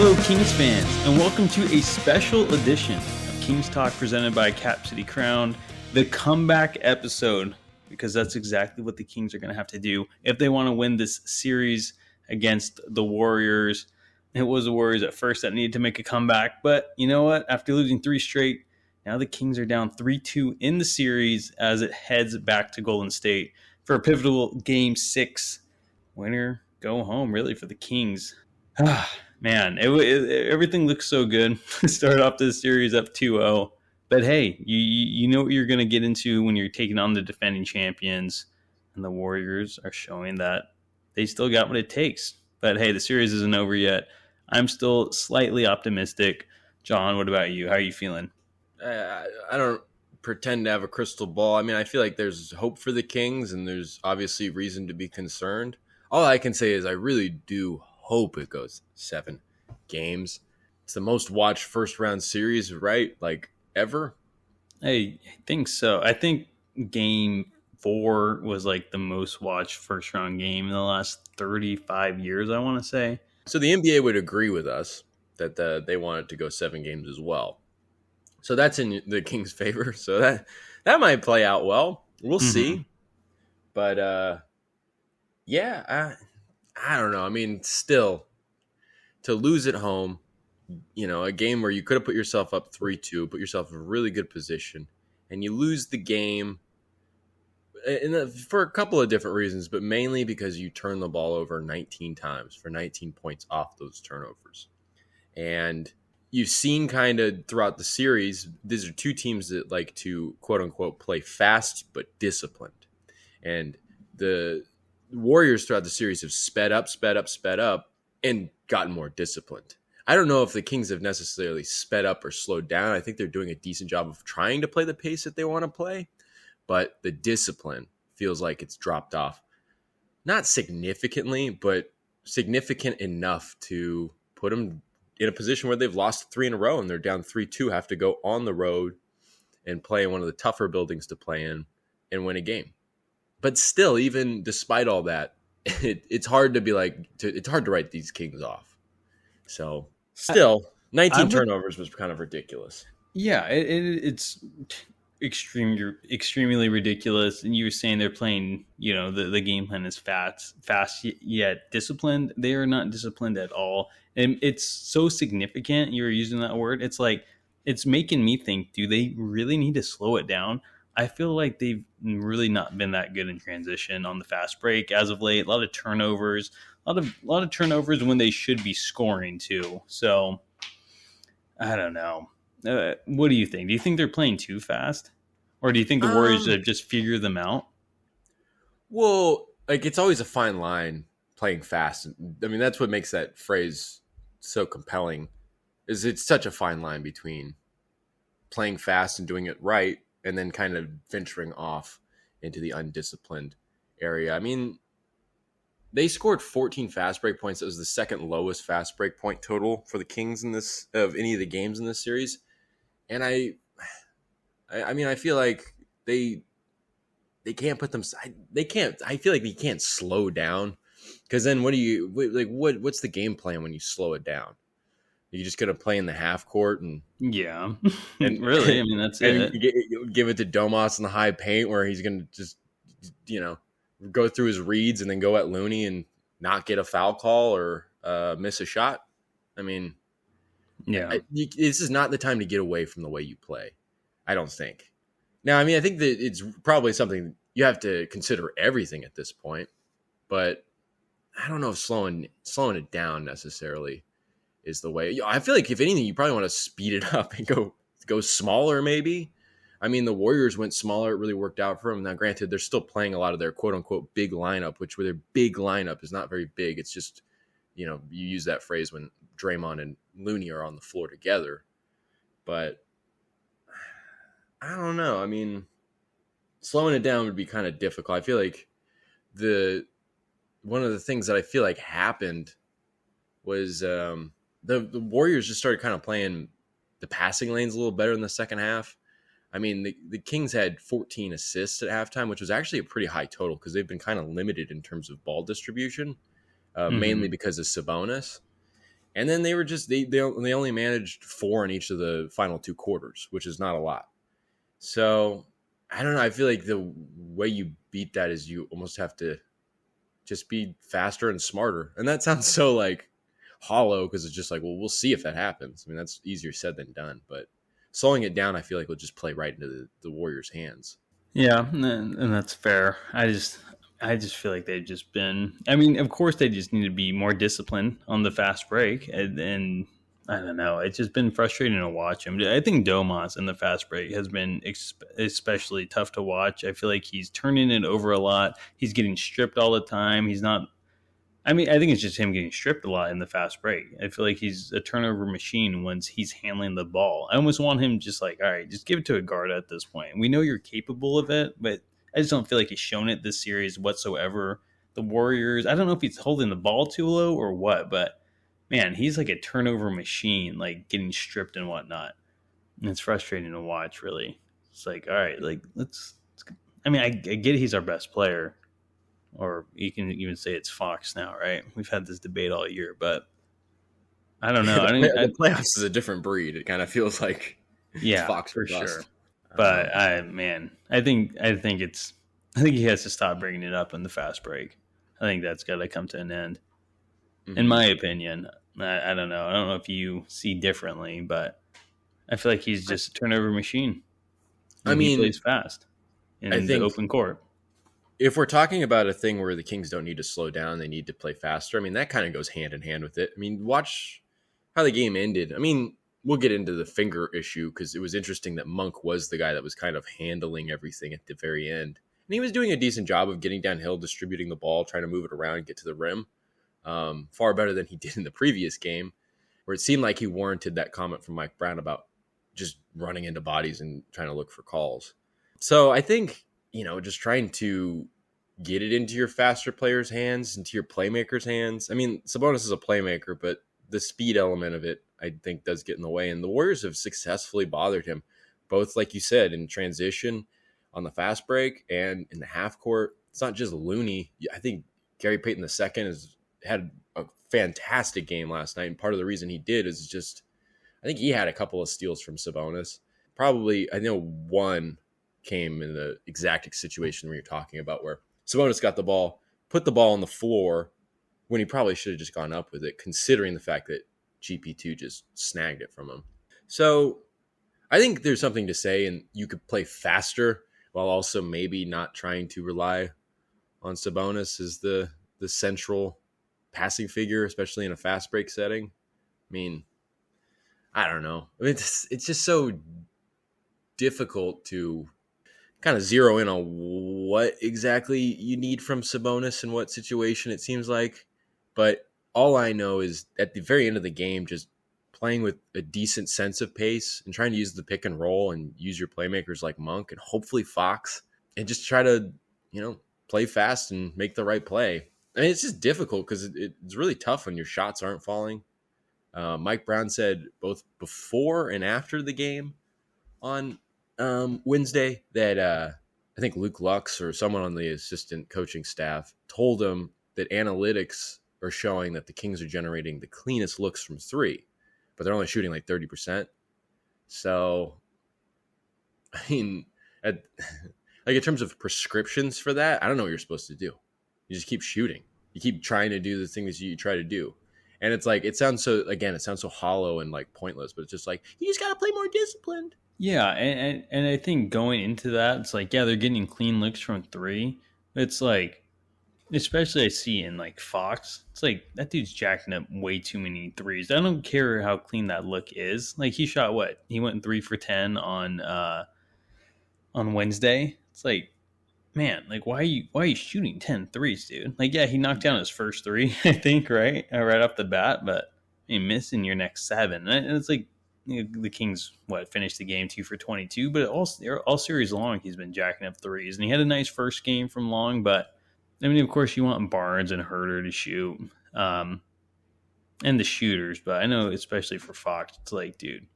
Hello, Kings fans, and welcome to a special edition of Kings Talk presented by Cap City Crown, the comeback episode, because that's exactly what the Kings are going to have to do if they want to win this series against the Warriors. It was the Warriors at first that needed to make a comeback, but you know what? After losing three straight, now the Kings are down 3-2 in the series as it heads back to Golden State for a pivotal Game 6. Winner, go home, really, for the Kings. Man, everything looks so good. Start off this series up 2-0. But hey, you know what you're going to get into when you're taking on the defending champions. And the Warriors are showing that they still got what it takes. But hey, the series isn't over yet. I'm still slightly optimistic. John, what about you? How are you feeling? I don't pretend to have a crystal ball. I mean, I feel like there's hope for the Kings, and there's obviously reason to be concerned. All I can say is I really do hope it goes 7 games. It's the most watched first round series, right? Like ever. I think so. I think Game 4 was like the most watched first round game in the last 35 years, I want to say. So the NBA would agree with us that they want it to go 7 games as well. So that's in the Kings' favor. So that might play out well. We'll see. But yeah, I don't know. I mean, still, to lose at home, a game where you could have put yourself up 3-2, put yourself in a really good position, and you lose the game for a couple of different reasons, but mainly because you turn the ball over 19 times for 19 points off those turnovers. And you've seen kind of throughout the series, these are two teams that like to, quote unquote, play fast but disciplined. And the Warriors throughout the series have sped up, and gotten more disciplined. I don't know if the Kings have necessarily sped up or slowed down. I think they're doing a decent job of trying to play the pace that they want to play, but the discipline feels like it's dropped off. Not significantly, but significant enough to put them in a position where they've lost 3 in a row and they're down 3-2, have to go on the road and play in one of the tougher buildings to play in and win a game. But still, even despite all that, it's hard to be it's hard to write these Kings off. So still, 19 turnovers was kind of ridiculous. Yeah, it's extremely ridiculous. And you were saying they're playing, the game plan is fast yet disciplined. They are not disciplined at all. And it's so significant. You were using that word. It's like, it's making me think, do they really need to slow it down? I feel like they've really not been that good in transition on the fast break as of late. A lot of turnovers, a lot of turnovers when they should be scoring too. So I don't know. What do you think? Do you think they're playing too fast, or do you think the Warriors have just figured them out? Well, it's always a fine line playing fast. I mean, that's what makes that phrase so compelling. Is it's such a fine line between playing fast and doing it right, and then kind of venturing off into the undisciplined area. I mean, they scored 14 fast break points. That was the second lowest fast break point total for the Kings of any of the games in this series. And I mean, I feel like they can't put them. They can't. I feel like they can't slow down, because then what's the game plan when you slow it down? You're just gonna play in the half court and really, I mean, that's it. Give it to Domas in the high paint, where he's gonna just go through his reads and then go at Looney and not get a foul call or miss a shot. I mean, yeah, this is not the time to get away from the way you play, I don't think. Now, I mean, I think that it's probably something you have to consider everything at this point, but I don't know if slowing it down necessarily is the way. I feel like if anything, you probably want to speed it up and go smaller maybe. I mean, the Warriors went smaller. It really worked out for them. Now, granted, they're still playing a lot of their quote-unquote big lineup, which their big lineup is not very big. It's just, you use that phrase when Draymond and Looney are on the floor together. But I don't know. I mean, slowing it down would be kind of difficult. I feel like one of the things that I feel like happened was the Warriors just started kind of playing the passing lanes a little better in the second half. I mean, the Kings had 14 assists at halftime, which was actually a pretty high total because they've been kind of limited in terms of ball distribution, mainly because of Sabonis. And then they were just they only managed 4 in each of the final 2 quarters, which is not a lot. So I don't know. I feel like the way you beat that is you almost have to just be faster and smarter. And that sounds so like hollow because it's just like, well, we'll see if that happens. I mean, that's easier said than done. But slowing it down, I feel like will just play right into the Warriors' hands. Yeah, and that's fair. I just feel like they've just been. I mean, of course, they just need to be more disciplined on the fast break, and I don't know. It's just been frustrating to watch him. I think Domas in the fast break has been especially tough to watch. I feel like he's turning it over a lot. He's getting stripped all the time. He's not. I mean, I think it's just him getting stripped a lot in the fast break. I feel like he's a turnover machine once he's handling the ball. I almost want him just like, all right, just give it to a guard at this point. We know you're capable of it, but I just don't feel like he's shown it this series whatsoever. The Warriors, I don't know if he's holding the ball too low or what, but man, he's like a turnover machine, like getting stripped and whatnot. And it's frustrating to watch, really. It's like, all right, like I mean, I get he's our best player, or you can even say it's Fox now, right? We've had this debate all year, but I don't know. The playoffs is a different breed. It kind of feels like it's Yeah, Fox for or bust. sure. But I think he has to stop bringing it up in the fast break. I think that's got to come to an end, in my opinion. I don't know. I don't know if you see differently, but I feel like he's just a turnover machine. I mean, he plays fast in the open court. If we're talking about a thing where the Kings don't need to slow down, they need to play faster. I mean, that kind of goes hand in hand with it. I mean, watch how the game ended. I mean, we'll get into the finger issue because it was interesting that Monk was the guy that was kind of handling everything at the very end. And he was doing a decent job of getting downhill, distributing the ball, trying to move it around and get to the rim. Far better than he did in the previous game, where it seemed like he warranted that comment from Mike Brown about just running into bodies and trying to look for calls. So I think, just trying to get it into your faster players' hands, into your playmakers' hands. I mean, Sabonis is a playmaker, but the speed element of it, I think, does get in the way. And the Warriors have successfully bothered him, both, like you said, in transition on the fast break and in the half court. It's not just Looney. I think Gary Payton II has had a fantastic game last night. And part of the reason he did is just, I think he had a couple of steals from Sabonis. Probably, I know one came in the exact situation where you're talking about, where Sabonis got the ball, put the ball on the floor when he probably should have just gone up with it, considering the fact that GP2 just snagged it from him. So I think there's something to say, and you could play faster while also maybe not trying to rely on Sabonis as the central passing figure, especially in a fast break setting. I mean, I don't know. I mean, it's just so difficult to kind of zero in on what exactly you need from Sabonis and what situation it seems like. But all I know is at the very end of the game, just playing with a decent sense of pace and trying to use the pick and roll and use your playmakers like Monk and hopefully Fox, and just try to, play fast and make the right play. I mean, it's just difficult because it's really tough when your shots aren't falling. Mike Brown said both before and after the game on Wednesday that I think Luke Lux or someone on the assistant coaching staff told him that analytics are showing that the Kings are generating the cleanest looks from three, but they're only shooting like 30%. So, I mean, like in terms of prescriptions for that, I don't know what you're supposed to do. You just keep shooting. You keep trying to do the things you try to do. And it's like, it sounds so hollow and like pointless, but it's just like, you just got to play more disciplined. Yeah, and I think going into that, it's like, yeah, they're getting clean looks from three. It's like, especially I see in like Fox, it's like that dude's jacking up way too many threes. I don't care how clean that look is. Like he shot what? He went 3 for 10 on Wednesday. It's like, man, like why are you shooting 10 threes, dude? Like, yeah, he knocked down his first three, I think, right off the bat, but you missing your next 7. And it's like, the Kings finished the game 2 for 22, but all series long he's been jacking up threes, and he had a nice first game from Long. But I mean, of course, you want Barnes and Herter to shoot, and the shooters. But I know, especially for Fox, it's like, dude,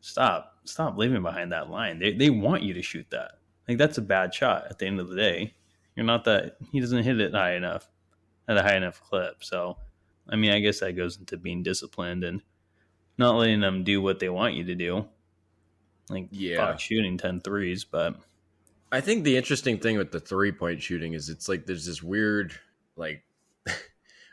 stop leaving behind that line. They want you to shoot that. Like that's a bad shot at the end of the day. You're not that he doesn't hit it high enough at a high enough clip. So I mean, I guess that goes into being disciplined and not letting them do what they want you to do. Like Yeah. Fox shooting 10 threes, but I think the interesting thing with the 3-point shooting is it's like there's this weird, like,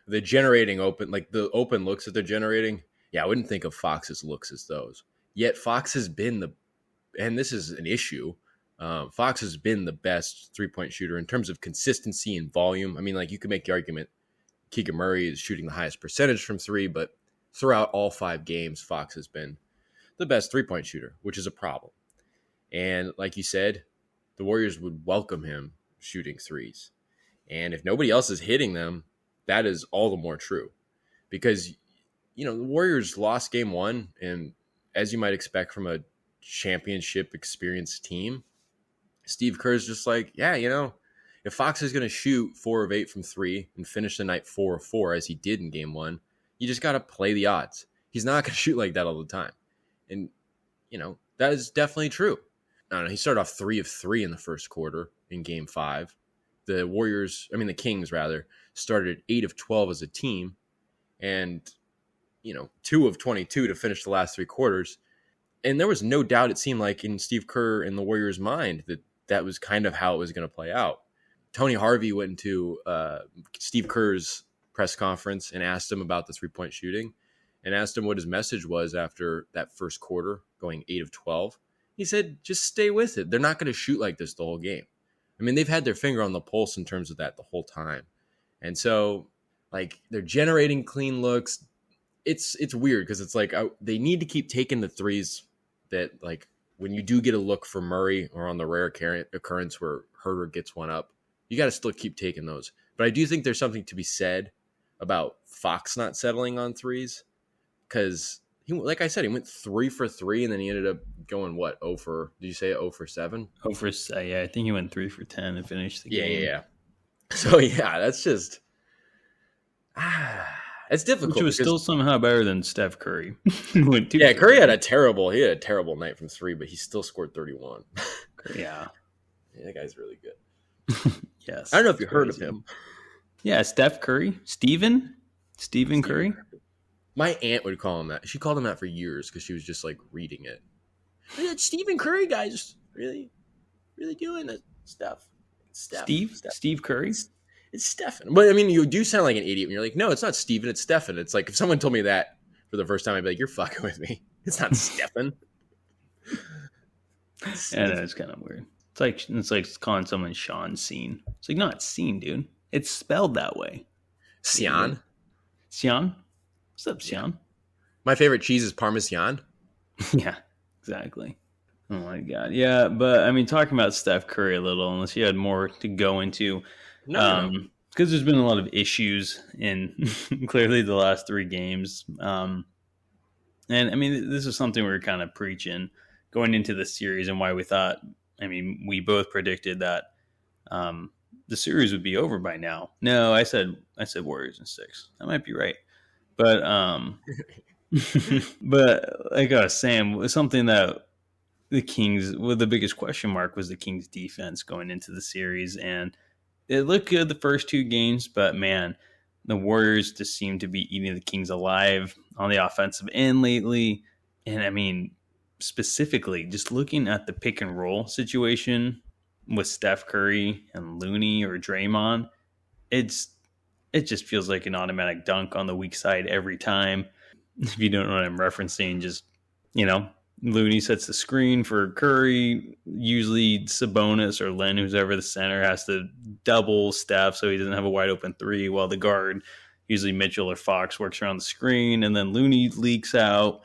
the generating open, like the open looks that they're generating. Yeah, I wouldn't think of Fox's looks as those. Yet Fox has been and this is an issue. Fox has been the best 3-point shooter in terms of consistency and volume. I mean, like, you could make the argument Keegan Murray is shooting the highest percentage from three, but throughout all 5 games, Fox has been the best 3-point shooter, which is a problem. And like you said, the Warriors would welcome him shooting threes. And if nobody else is hitting them, that is all the more true. Because, the Warriors lost game 1, and as you might expect from a championship experienced team, Steve Kerr's just like, yeah, if Fox is going to shoot 4 of 8 from 3 and finish the night 4 of 4, as he did in game 1, you just got to play the odds. He's not going to shoot like that all the time. And, that is definitely true. I don't know. He started off 3 of 3 in the first quarter in game 5. The Kings rather, started 8 of 12 as a team, and, 2 of 22 to finish the last 3 quarters. And there was no doubt, it seemed like, in Steve Kerr and the Warriors' mind that was kind of how it was going to play out. Tony Harvey went into Steve Kerr's press conference and asked him about the 3-point shooting and asked him what his message was after that first quarter, going 8 of 12. He said, just stay with it. They're not going to shoot like this the whole game. I mean, they've had their finger on the pulse in terms of that the whole time. And so, like, they're generating clean looks. It's weird because it's like they need to keep taking the threes that, like, when you do get a look for Murray or on the rare occurrence where Herter gets one up, you got to still keep taking those. But I do think there's something to be said about Fox not settling on threes because, like I said, he went 3 for 3 and then he ended up going, what, 0 for, did you say 0 for 7? 0 for, yeah, I think he went 3 for 10 and finished the game. Yeah. So, yeah, that's just, it's difficult. Which was still somehow better than Steph Curry. Yeah, Curry had a terrible night from 3, but he still scored 31. Yeah. That guy's really good. Yes. I don't know if you heard of him. Yeah, Steph Curry. Stephen Curry. My aunt would call him that. She called him that for years because she was just like reading it. That Stephen Curry guy's really, really doing that stuff. Steve Curry? It's Stephen. But I mean, you do sound like an idiot when you're like, no, it's not Stephen, it's Stephen. It's like if someone told me that for the first time, I'd be like, you're fucking with me. It's not Stephen. Yeah, no, it's kind of weird. It's like calling someone Sean Scene. It's like, no, it's Scene, dude. It's spelled that way. Sian? What's up, Sian? My favorite cheese is Parmesan. Yeah, exactly. Oh my God. Yeah, but I mean, talking about Steph Curry a little, unless you had more to go into, because there's been a lot of issues in clearly the last 3 games. And I mean, this is something we were kind of preaching going into the series and why we thought, I mean, we both predicted that the series would be over by now. No, I said Warriors in 6. That might be right. But but like I was saying, something that the Kings, the biggest question mark was the Kings defense going into the series. And it looked good the first 2 games, but man, the Warriors just seem to be eating the Kings alive on the offensive end lately. And I mean, specifically, just looking at the pick and roll situation with Steph Curry and Looney or Draymond, it just feels like an automatic dunk on the weak side every time. If you don't know what I'm referencing, just, Looney sets the screen for Curry. Usually Sabonis or Len, who's ever the center, has to double Steph so he doesn't have a wide open 3, while the guard, usually Mitchell or Fox, works around the screen, and then Looney leaks out.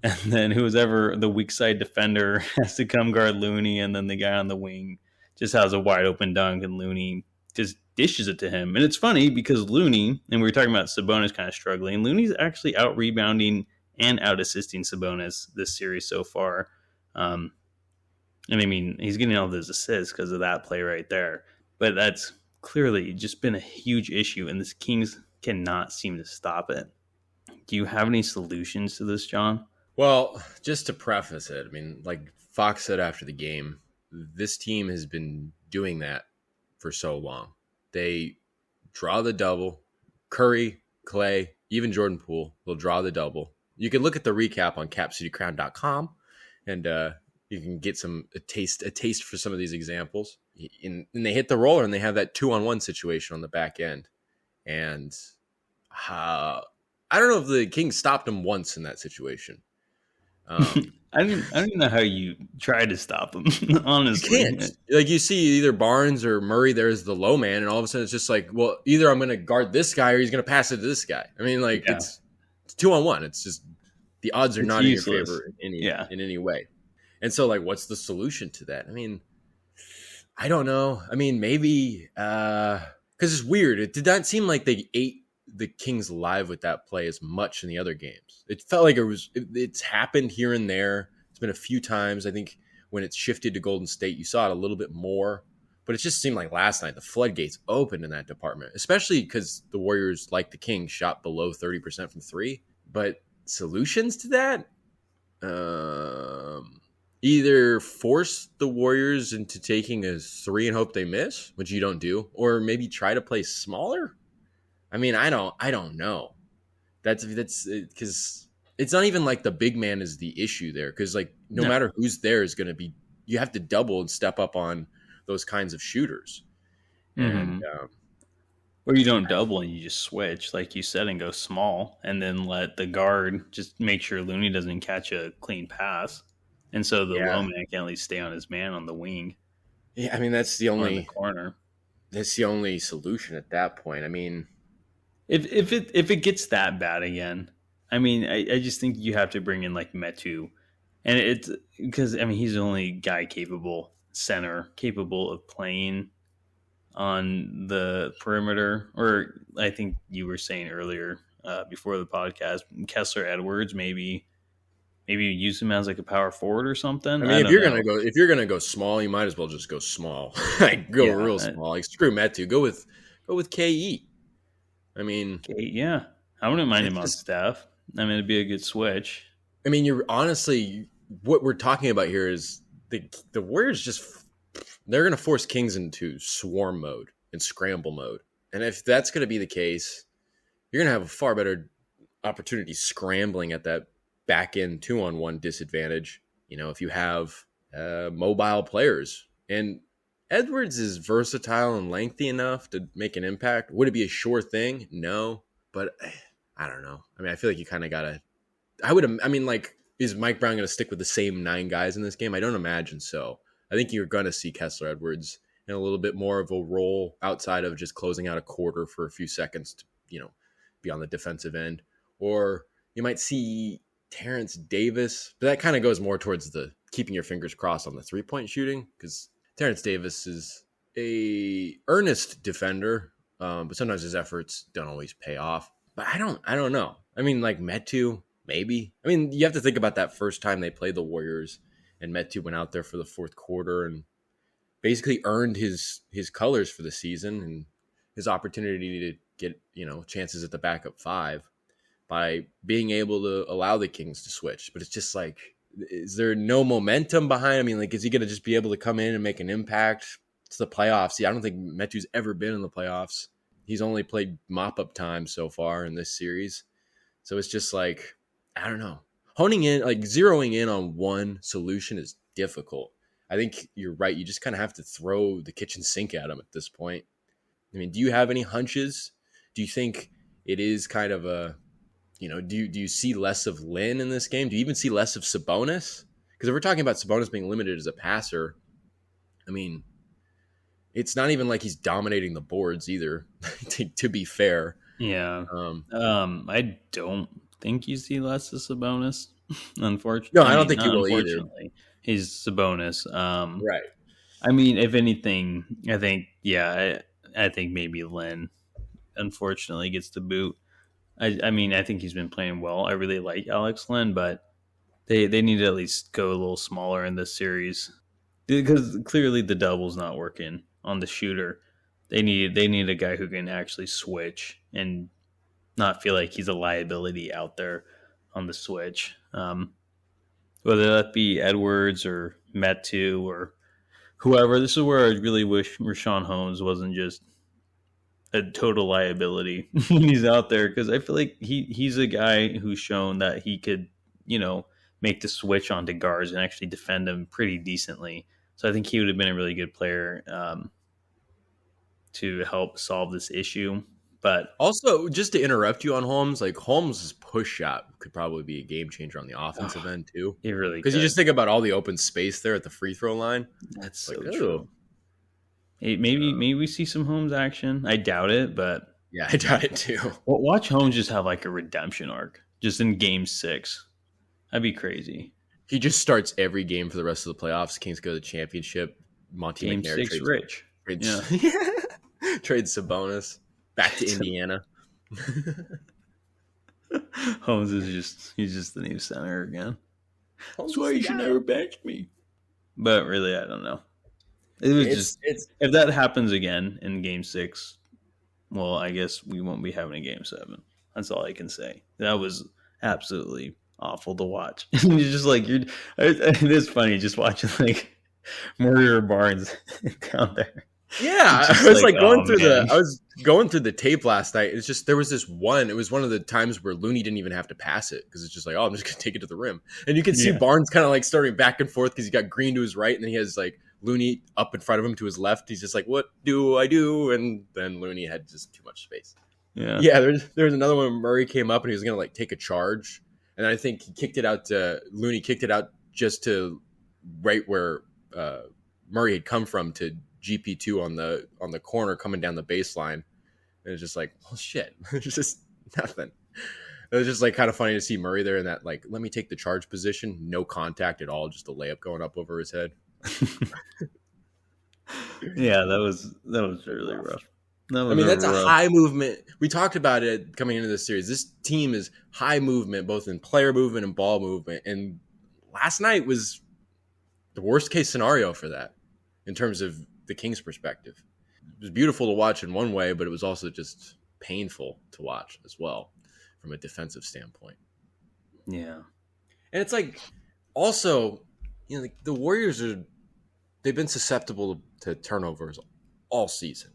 And then who's ever the weak side defender has to come guard Looney, and then the guy on the wing just has a wide open dunk, and Looney just dishes it to him. And it's funny because Looney, and we were talking about Sabonis kind of struggling, Looney's actually out rebounding and out assisting Sabonis this series so far. And I mean, he's getting all those assists because of that play right there. But that's clearly just been a huge issue, and this Kings cannot seem to stop it. Do you have any solutions to this, John? Well, just to preface it, I mean, like Fox said after the game, this team has been doing that for so long. They draw the double. Curry, Clay, even Jordan Poole will draw the double. You can look at the recap on capcitycrown.com and you can get a taste for some of these examples. And they hit the roller and they have that 2-on-1 situation on the back end. And I don't know if the Kings stopped him once in that situation. I don't know how you try to stop him. You Honestly, can't. Like you see either Barnes or Murray, there's the low man, and all of a sudden it's just like, well, either I'm going to guard this guy or he's going to pass it to this guy. I mean, like yeah, it's 2-on-1. It's just the odds are it's not in your useless. favor Yeah, in any way. And so, like, what's the solution to that? I mean, I don't know. I mean, maybe because it's weird. It did not seem like they ate the Kings alive with that play as much in the other games. It felt like it's happened here and there. It's been a few times. I think when it's shifted to Golden State, you saw it a little bit more. But it just seemed like last night the floodgates opened in that department, especially because the Warriors, like the Kings, shot below 30% from three. But solutions to that? Either force the Warriors into taking a three and hope they miss, which you don't do, or maybe try to play smaller. I mean, I don't know. That's because it's not even like the big man is the issue there. Because like no matter who's there is going to be, you have to double and step up on those kinds of shooters. And or you don't double and you just switch, like you said, and go small, and then let the guard just make sure Looney doesn't catch a clean pass, and so the low man can at least stay on his man on the wing. Yeah, I mean that's the only corner. That's the only solution at that point. I mean, if it gets that bad again, I mean, I just think you have to bring in like Metu, and it's because I mean he's the only guy capable of playing on the perimeter. Or I think you were saying earlier before the podcast, Kessler Edwards, maybe use him as like a power forward or something. I mean, if you're gonna go small, you might as well just go small. Like real small. Like screw Metu. Go with KE. I mean, yeah, I wouldn't mind him on staff. I mean, it'd be a good switch. I mean, you're honestly what we're talking about here is the Warriors they're going to force Kings into swarm mode and scramble mode, and if that's going to be the case, you're going to have a far better opportunity scrambling at that back end 2-on-1 disadvantage. You know, if you have mobile players and Edwards is versatile and lengthy enough to make an impact. Would it be a sure thing? No, but I don't know. I mean, I feel like you kind of gotta. Is Mike Brown going to stick with the same 9 guys in this game? I don't imagine so. I think you're going to see Kessler Edwards in a little bit more of a role outside of just closing out a quarter for a few seconds to, be on the defensive end, or you might see Terrence Davis, but that kind of goes more towards the keeping your fingers crossed on the 3-point shooting because Terrence Davis is a earnest defender, but sometimes his efforts don't always pay off. But I don't know. I mean, like Metu, maybe. I mean, you have to think about that first time they played the Warriors, and Metu went out there for the fourth quarter and basically earned his colors for the season and his opportunity to get chances at the backup 5 by being able to allow the Kings to switch. But it's just like, is there no momentum behind? I mean, like, is he going to just be able to come in and make an impact? It's the playoffs. See, I don't think Metu's ever been in the playoffs. He's only played mop-up time so far in this series. So it's just like, I don't know. Zeroing in on one solution is difficult. I think you're right. You just kind of have to throw the kitchen sink at him at this point. I mean, do you have any hunches? Do you think it is kind of a do you see less of Lin in this game? Do you even see less of Sabonis? Because if we're talking about Sabonis being limited as a passer, I mean, it's not even like he's dominating the boards either, to be fair. Yeah. I don't think you see less of Sabonis, unfortunately. No, I don't think you will either. He's Sabonis. Right. I mean, if anything, I think maybe Lin, unfortunately, gets the boot. I mean, I think he's been playing well. I really like Alex Lin, but they need to at least go a little smaller in this series because clearly the double's not working on the shooter. They need a guy who can actually switch and not feel like he's a liability out there on the switch. Whether that be Edwards or Metu or whoever. This is where I really wish Rashawn Holmes wasn't just a total liability when he's out there, because I feel like he's a guy who's shown that he could, make the switch onto guards and actually defend them pretty decently. So I think he would have been a really good player to help solve this issue. But Also, just to interrupt you on Holmes, like Holmes' push shot could probably be a game changer on the offensive end too. he really Because you just could. think about all the open space there at the free throw line. That's Like, so oh, true. Maybe we see some Holmes action. I doubt it, but yeah, I doubt it too. watch Holmes just have like a redemption arc just in Game 6. That'd be crazy. He just starts every game for the rest of the playoffs. Kings go to the championship. Monty Game McNair 6, Rich. trades, Yeah. trades Sabonis back to Indiana. Holmes he's just the new center again. Holmes That's why is the you should guy. never bench me. But really, I don't know. It was It's if that happens again in Game 6, well, I guess we won't be having a Game 7. That's all I can say. That was absolutely awful to watch. You're just like it is funny just watching like Murray Barnes down there. Yeah, It's just I was like oh, I was going through the tape last night. It's just there was this one. It was one of the times where Looney didn't even have to pass it because it's just like, oh, I'm just gonna take it to the rim, and you can see Yeah. Barnes kind of like starting back and forth because he got Green to his right, and then he has like Looney up in front of him to his left. He's just like, what do I do? And then Looney had just too much space. Yeah. Yeah, there was another one where Murray came up and he was gonna like take a charge, and I think he kicked it out to Looney kicked it out just to right where Murray had come from to GP2 on the corner coming down the baseline. And it's just like, oh shit, it's just nothing. It was just like kind of funny to see Murray there in that like, let me take the charge position, no contact at all, just a layup going up over his head. Yeah, that was really rough. I mean, that's a high movement. We talked about it coming into this series. This team is high movement, both in player movement and ball movement. And last night was the worst case scenario for that in terms of the Kings' perspective. It was beautiful to watch in one way, but it was also just painful to watch as well from a defensive standpoint. Yeah. And it's like also, like the Warriors they've been susceptible to turnovers all season.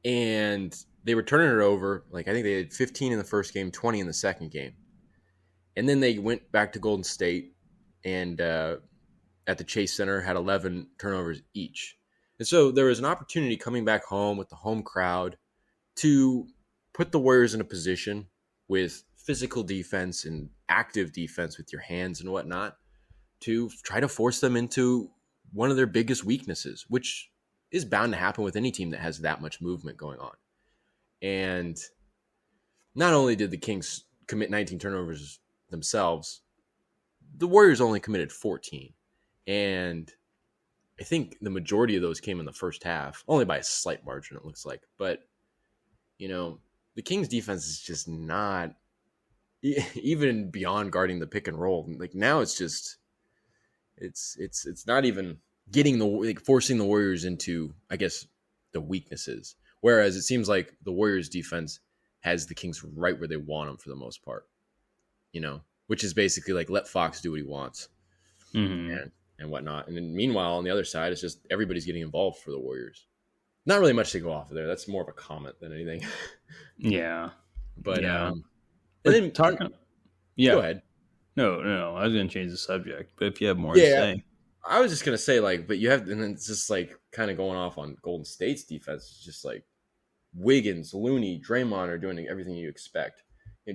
And they were turning it over. Like I think they had 15 in the first game, 20 in the second game. And then they went back to Golden State and at the Chase Center had 11 turnovers each. And so there was an opportunity coming back home with the home crowd to put the Warriors in a position with physical defense and active defense with your hands and whatnot to try to force them into one of their biggest weaknesses, which is bound to happen with any team that has that much movement going on. And not only did the Kings commit 19 turnovers themselves, the Warriors only committed 14. And I think the majority of those came in the first half, only by a slight margin, it looks like. But, the Kings defense is just not, even beyond guarding the pick and roll. Like now it's just, it's not even getting forcing the Warriors into, I guess, the weaknesses. Whereas it seems like the Warriors defense has the Kings right where they want them for the most part, which is basically like let Fox do what he wants and whatnot. And then meanwhile, on the other side, it's just everybody's getting involved for the Warriors. Not really much to go off of there. That's more of a comment than anything. Yeah. But, yeah. and then talking. Yeah. Go ahead. No. I was going to change the subject, but if you have more to say. I was just going to say, but you have, and then it's just kind of going off on Golden State's defense. It's just Wiggins, Looney, Draymond are doing everything you expect.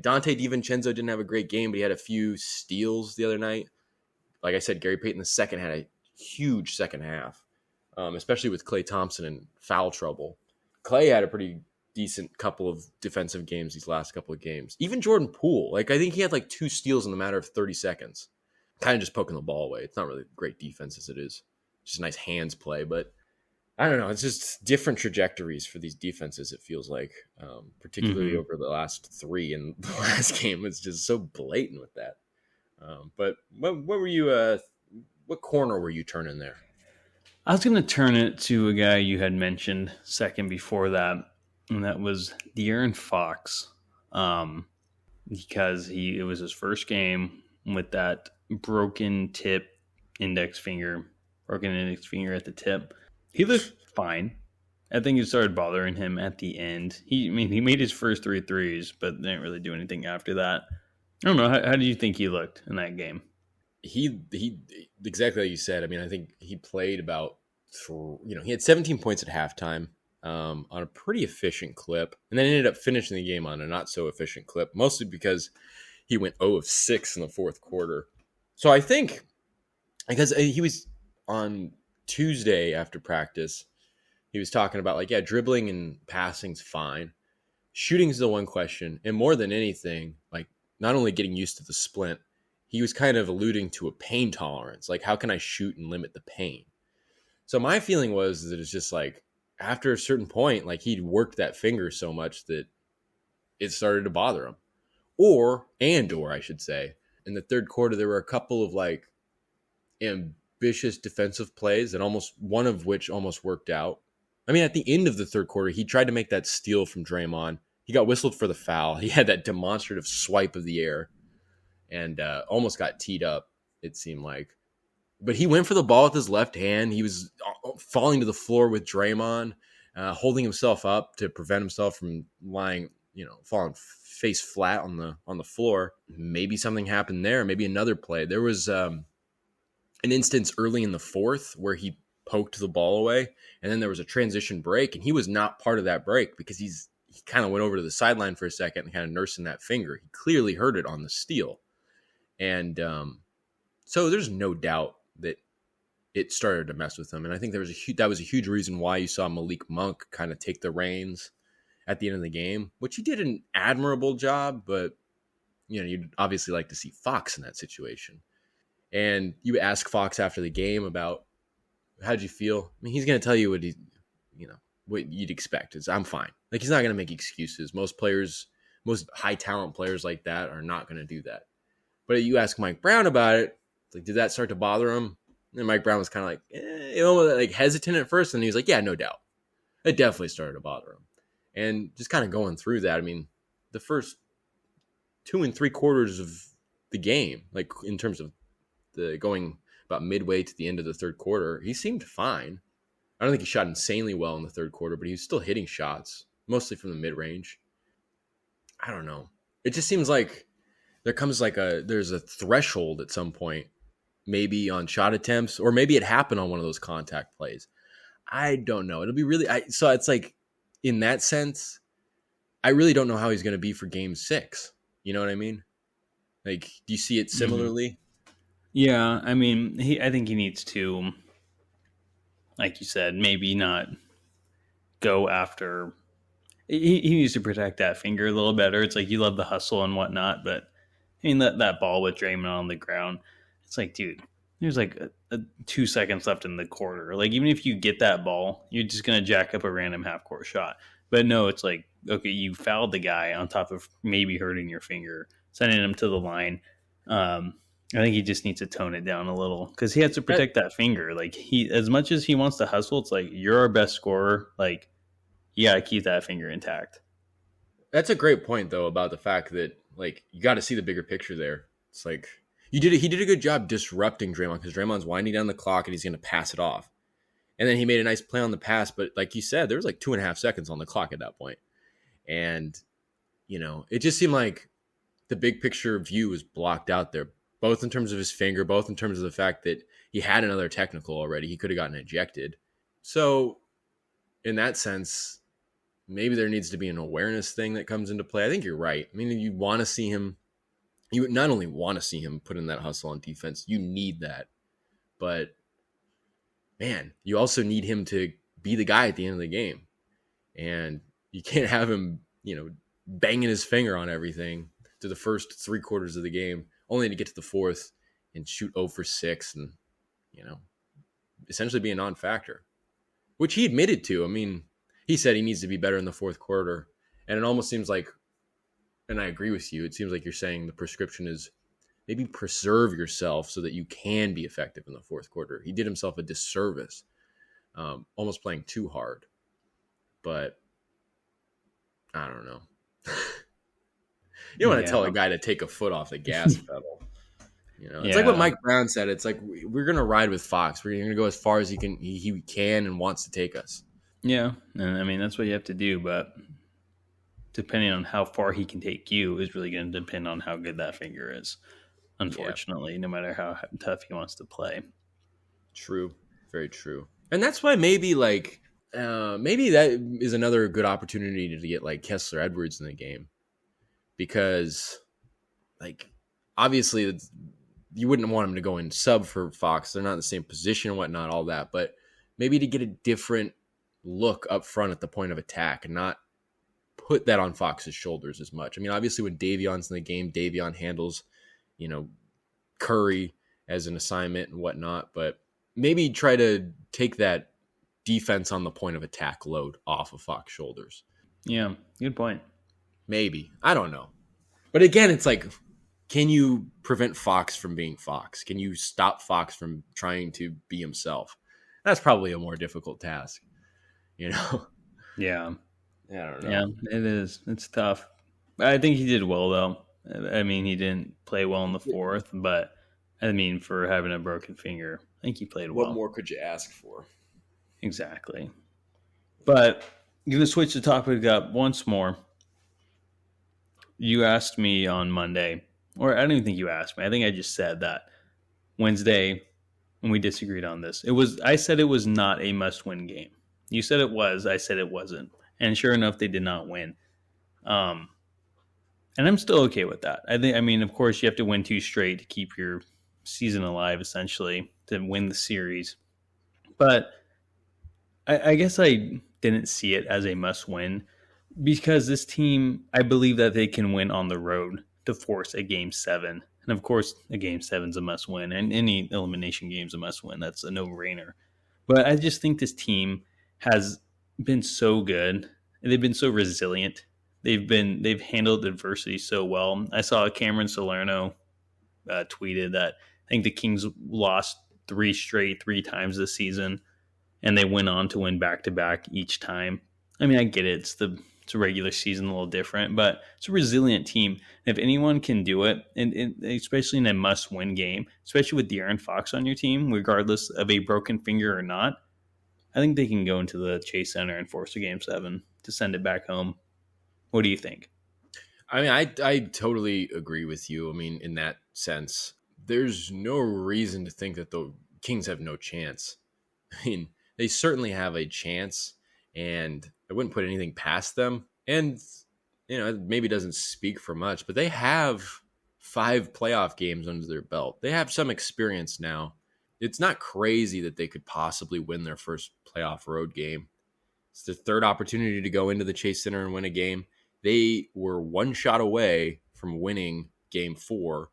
Dante DiVincenzo didn't have a great game, but he had a few steals the other night. Like I said, Gary Payton II had a huge second half, especially with Klay Thompson in foul trouble. Klay had a pretty decent couple of defensive games these last couple of games. Even Jordan Poole, I think he had 2 steals in the matter of 30 seconds. Kind of just poking the ball away. It's not really great defense as it is. Just a nice hands play, but I don't know. It's just different trajectories for these defenses, it feels like, particularly over the last 3. And the last game was just so blatant with that. But what were you, what corner were you turning there? I was going to turn it to a guy you had mentioned second before that, and that was De'Aaron Fox, because it was his first game with that broken index finger at the tip. He looked fine. I think it started bothering him at the end. He made his first three threes, but didn't really do anything after that. I don't know. How did you think he looked in that game? He exactly like you said. I mean, I think he played about he had 17 points at halftime on a pretty efficient clip, and then ended up finishing the game on a not so efficient clip, mostly because he went 0 of 6 in the fourth quarter. So I think because he was on Tuesday after practice, he was talking about like, yeah, dribbling and passing's fine. Shooting's the one question. And more than anything, like not only getting used to the splint, he was kind of alluding to a pain tolerance. Like, how can I shoot and limit the pain? So my feeling was that it's just like after a certain point, like he'd worked that finger so much that it started to bother him. Or I should say, in the third quarter, there were a couple of like ambitious defensive plays that almost one of which almost worked out. I mean, at the end of the third quarter, he tried to make that steal from Draymond. He got whistled for the foul. He had that demonstrative swipe of the air and almost got teed up, it seemed like. But he went for the ball with his left hand. He was falling to the floor with Draymond, holding himself up to prevent himself from lying, falling face flat on the floor. Maybe something happened there. Maybe another play. There was an instance early in the fourth where he poked the ball away, and then there was a transition break, and he was not part of that break because he kind of went over to the sideline for a second and kind of nursing that finger. He clearly hurt it on the steal. And so there's no doubt that it started to mess with him. And I think that was a huge reason why you saw Malik Monk kind of take the reins at the end of the game, which he did an admirable job, but you'd obviously like to see Fox in that situation. And you ask Fox after the game about how'd you feel? I mean, he's going to tell you what you'd expect is I'm fine. Like, he's not going to make excuses. Most high talent players like that are not going to do that. But you ask Mike Brown about it, it's like, did that start to bother him? And Mike Brown was kind of like, like hesitant at first. And he was like, yeah, no doubt. It definitely started to bother him. And just kind of going through that, I mean, the first 2 3/4 of the game, like in terms of the going about midway to the end of the third quarter, he seemed fine. I don't think he shot insanely well in the third quarter, but he was still hitting shots, mostly from the mid-range. I don't know. It just seems like there's a threshold at some point, maybe on shot attempts, or maybe it happened on one of those contact plays. I don't know. It'll be really, so it's like, in that sense, I really don't know how he's going to be for game 6. You know what I mean? Like, do you see it similarly? Mm-hmm. Yeah. I mean, I think he needs to, like you said, maybe not go after, he needs to protect that finger a little better. It's like, you love the hustle and whatnot, but I mean, that ball with Draymond on the ground, it's like, dude, there's like 2 seconds left in the quarter. Like, even if you get that ball, you're just going to jack up a random half-court shot. But no, it's like, okay, you fouled the guy on top of maybe hurting your finger, sending him to the line. I think he just needs to tone it down a little because he has to protect that finger. Like, as much as he wants to hustle, it's like, you're our best scorer. Like, you got to keep that finger intact. That's a great point, though, about the fact that, like, you got to see the bigger picture there. It's like, he did a good job disrupting Draymond because Draymond's winding down the clock and he's going to pass it off. And then he made a nice play on the pass. But like you said, there was like 2.5 seconds on the clock at that point. And, it just seemed like the big picture view was blocked out there, both in terms of his finger, both in terms of the fact that he had another technical already. He could have gotten ejected. So in that sense, maybe there needs to be an awareness thing that comes into play. I think you're right. I mean, you want to see him. You not only want to see him put in that hustle on defense, you need that. But, man, you also need him to be the guy at the end of the game. And you can't have him, banging his finger on everything to the first 3/4 of the game, only to get to the fourth and shoot 0 for 6 and, essentially be a non-factor, which he admitted to. I mean, he said he needs to be better in the fourth quarter. And it almost seems like, and I agree with you, it seems like you're saying the prescription is maybe preserve yourself so that you can be effective in the fourth quarter. He did himself a disservice, almost playing too hard. But I don't know. You don't want to tell a guy to take a foot off the gas pedal. It's like what Mike Brown said. It's like, we're going to ride with Fox. We're going to go as far as he can and wants to take us. Yeah, and I mean that's what you have to do, but depending on how far he can take you is really going to depend on how good that finger is. Yeah, Unfortunately, no matter how tough he wants to play. true, very true. And that's why maybe like maybe that is another good opportunity to get like Kessler Edwards in the game because like obviously you wouldn't want him to go in sub for Fox. They're not in the same position and whatnot, all that. But maybe to get a different look up front at the point of attack and not put that on Fox's shoulders as much. I mean, obviously when Davion's in the game, Davion handles, you know, Curry as an assignment and whatnot. But maybe try to take that defense on the point of attack load off of Fox's shoulders. Yeah, good point. Maybe. I don't know. But again, it's like, can you prevent Fox from being Fox? Can you stop Fox from trying to be himself? That's probably a more difficult task, you know? Yeah. I don't know. Yeah, it is. It's tough. I think he did well, though. I mean, he didn't play well in the fourth, but I mean, for having a broken finger, I think he played What well. more could you ask for? Exactly. But I'm going to switch the topic up once more. You asked me on Monday, or I don't even think you asked me. I think I just said that Wednesday when we disagreed on this. I said it was not a must-win game. You said it was. I said it wasn't. And sure enough, they did not win. And I'm still okay with that. I mean, of course, you have to win 2 straight to keep your season alive, essentially, to win the series. But I guess I didn't see it as a must-win because this team, I believe that they can win on the road to force a Game 7. And of course, a Game 7's a must-win, and any elimination game's a must-win. That's a no-brainer. But I just think this team has been so good. They've been so resilient. They've handled adversity so well. I saw Cameron Salerno tweeted that I think the Kings lost 3 times this season, and they went on to win back to back each time. I mean, I get it; it's a regular season, a little different, but it's a resilient team. If anyone can do it, and especially in a must-win game, especially with De'Aaron Fox on your team, regardless of a broken finger or not, I think they can go into the Chase Center and force a Game 7 to send it back home. What do you think? I mean, I totally agree with you. I mean, in that sense, there's no reason to think that the Kings have no chance. I mean, they certainly have a chance, and I wouldn't put anything past them. And, you know, it maybe doesn't speak for much, but they have 5 playoff games under their belt. They have some experience now. It's not crazy that they could possibly win their first playoff road game. It's their third opportunity to go into the Chase Center and win a game. They were 1 shot away from winning Game 4.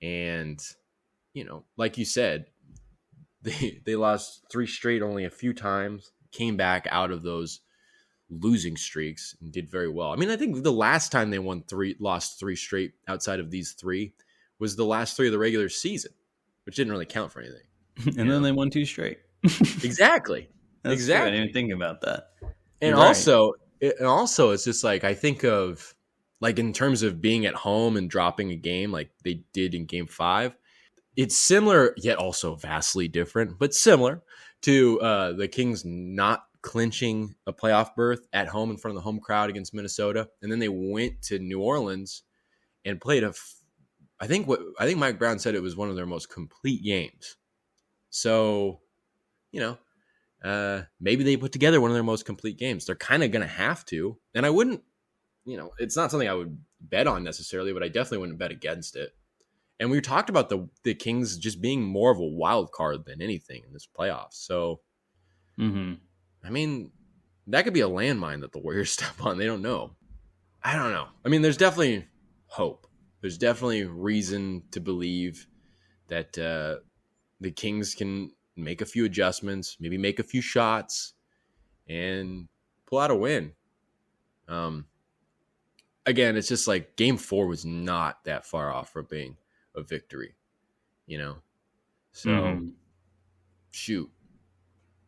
And, you know, like you said, they lost 3 straight only a few times, came back out of those losing streaks and did very well. I mean, I think the last time they lost 3 straight outside of these 3 was the last 3 of the regular season, which didn't really count for anything. And then they won 2 straight. Exactly. That's exactly. True. I didn't even think about that. And also, it's just like I think of like in terms of being at home and dropping a game like they did in Game 5. It's similar, yet also vastly different, but similar to the Kings not clinching a playoff berth at home in front of the home crowd against Minnesota, and then they went to New Orleans and played I think Mike Brown said it was one of their most complete games. So, you know, maybe they put together one of their most complete games. They're kind of going to have to, and I wouldn't, you know, it's not something I would bet on necessarily, but I definitely wouldn't bet against it. And we talked about the Kings just being more of a wild card than anything in this playoffs. So, I mean, that could be a landmine that the Warriors step on. They don't know. I don't know. I mean, there's definitely hope. There's definitely reason to believe that the Kings can make a few adjustments, maybe make a few shots, and pull out a win. Again, it's just like Game 4 was not that far off from being a victory, you know? So, shoot.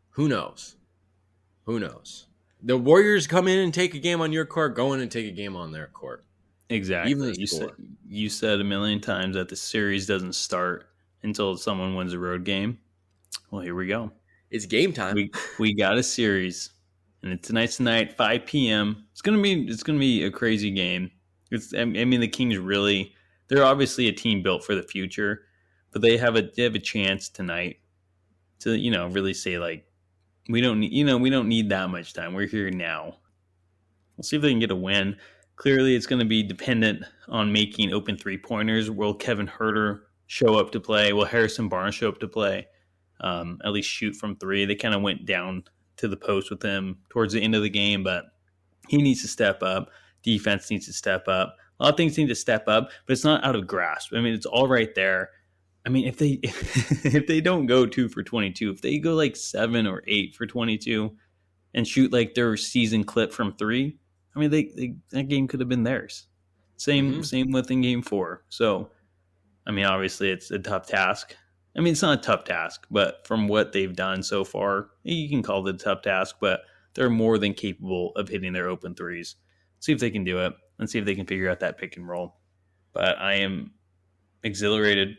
Who knows? Who knows? The Warriors come in and take a game on your court, go in and take a game on their court. Exactly. Even you said a million times that the series doesn't start until someone wins a road game. Well, here we go. It's game time. We got a series. and it's tonight's tonight, 5 p.m. It's gonna be a crazy game. I mean, the Kings really, they're obviously a team built for the future, but they have a chance tonight to really say like we don't need that much time. We're here now. We'll see if they can get a win. Clearly, it's going to be dependent on making open 3-pointers. Will Kevin Herter show up to play? Will Harrison Barnes show up to play? At least shoot from 3. They kind of went down to the post with him towards the end of the game, but he needs to step up. Defense needs to step up. A lot of things need to step up, but it's not out of grasp. I mean, it's all right there. I mean, if they if they don't go 2 for 22, if they go like 7 or 8 for 22 and shoot like their season clip from 3, I mean, that game could have been theirs. Same with in game 4. So, I mean, obviously it's a tough task. I mean, it's not a tough task, but from what they've done so far, you can call it a tough task, but they're more than capable of hitting their open threes. See if they can do it and see if they can figure out that pick and roll. But I am exhilarated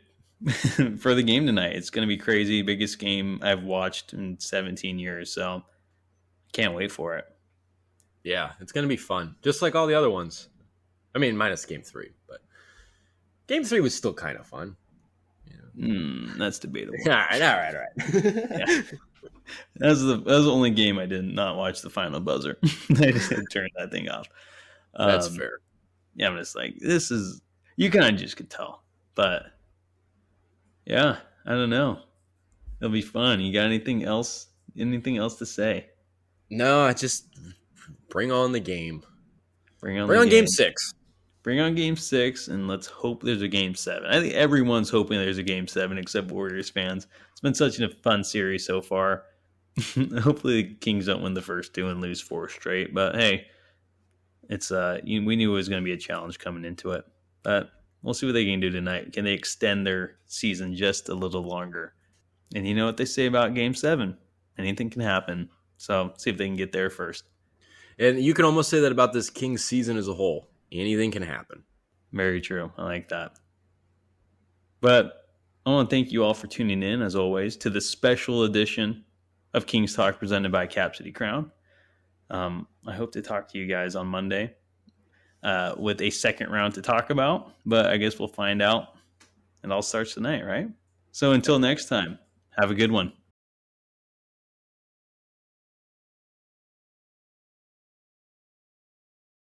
for the game tonight. It's going to be crazy. Biggest game I've watched in 17 years. So can't wait for it. Yeah, it's going to be fun. Just like all the other ones. I mean, minus game 3, but game 3 was still kind of fun. That's debatable. All right. Yeah. That was the only game I did not watch the final buzzer. I just turned that thing off. That's fair. Yeah, I'm just like, this is, you kind of just could tell. But yeah, I don't know. It'll be fun. You got anything else to say? No, I just bring on the game. Bring on game 6. Bring on game 6, and let's hope there's a game 7. I think everyone's hoping there's a game 7 except Warriors fans. It's been such a fun series so far. Hopefully the Kings don't win the first 2 and lose 4 straight. But hey, it's we knew it was going to be a challenge coming into it. But we'll see what they can do tonight. Can they extend their season just a little longer? And you know what they say about game 7. Anything can happen. So see if they can get there first. And you can almost say that about this Kings season as a whole. Anything can happen. Very true. I like that. But I want to thank you all for tuning in, as always, to the special edition of Kings Talk presented by Cap City Crown. I hope to talk to you guys on Monday with a second round to talk about, but I guess we'll find out. It all starts tonight, right? So until next time, have a good one.